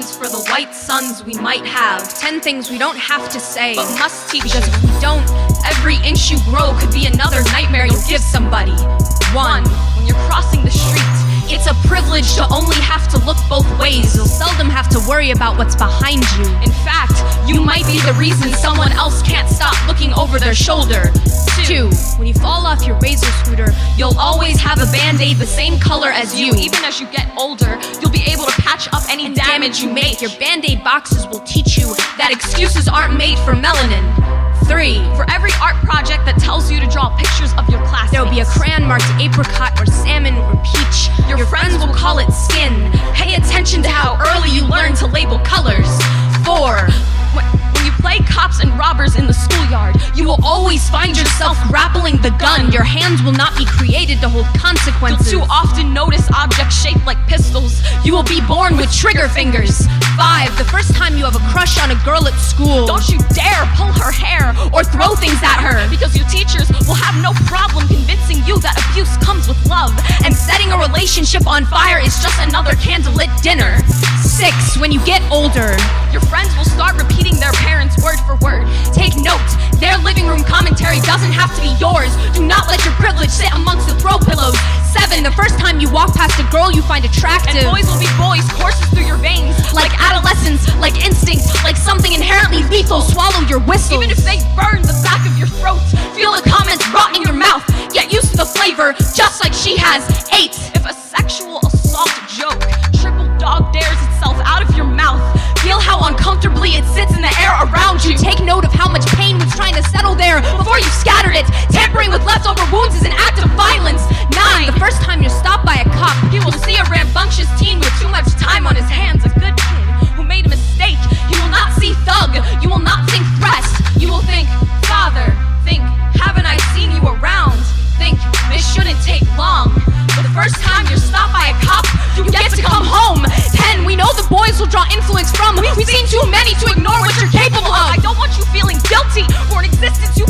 lessons for the white sons we might have. 10 things we don't have to say, but must teach, because if we don't, every inch you grow could be another nightmare you'll give somebody. 1. When you're crossing the street, it's a privilege to only have to look both ways. You'll seldom have to worry about what's behind you. In fact, you might be the reason someone else can't stop looking over their shoulder. 2. When you fall off your razor scooter, you'll always have a band-aid the same color as you. Even as you get older, you'll be able to patch up any damage you make. Your band-aid boxes will teach you that excuses aren't made for melanin. 3. For every art project that tells you to draw pictures of your classmates, there'll be a crayon marked apricot or salmon or peach. Your friends will call it skin. Pay attention to how early you learn to label colors. 4. When you play cops and robbers in the schoolyard, you will always find yourself grappling the gun. Your hands will not be created to hold consequences. You'll too often notice objects shaped like pistols. You will be born with trigger fingers. 5. The first time you have a crush on a girl at school, don't you dare pull her hair or throw things at her, because your teachers will have no problem convincing you that abuse comes with love, and setting a relationship on fire is just another candlelit dinner. 6. When you get older, your friends will start repeating their parents word for word. Take note, their living room commentary doesn't have to be yours. Do not let your privilege sit amongst the throw pillows. 7. The first time you walk past a girl you find attractive, and boys will be boys, courses through your veins, like adolescence, like instinct, like something inherently lethal. Swallow your whistle. Even if they burn the back of your throat, feel the comments rot in your mouth. Get used to the flavor, just like she has. 8. If a sexual assault joke triple dog dares itself out of your mouth, feel how uncomfortably it sits in the air around you. Take note of how much pain was trying to settle there before you scattered it. Tampering with leftover wounds is an act of violence. 9. The first time you're stopped by a cop, he will see a rambunctious teen with too much time on his hands, a good kid who made a mistake. You will not see thug, you will not think threat. You will think father, think haven't I seen you around, think this shouldn't take long. But the first time you're stopped by a cop, you get to come home. 10. We know the boys will draw influence from. We've seen too many to ignore what you're capable of. I don't want you feeling guilty for an existence you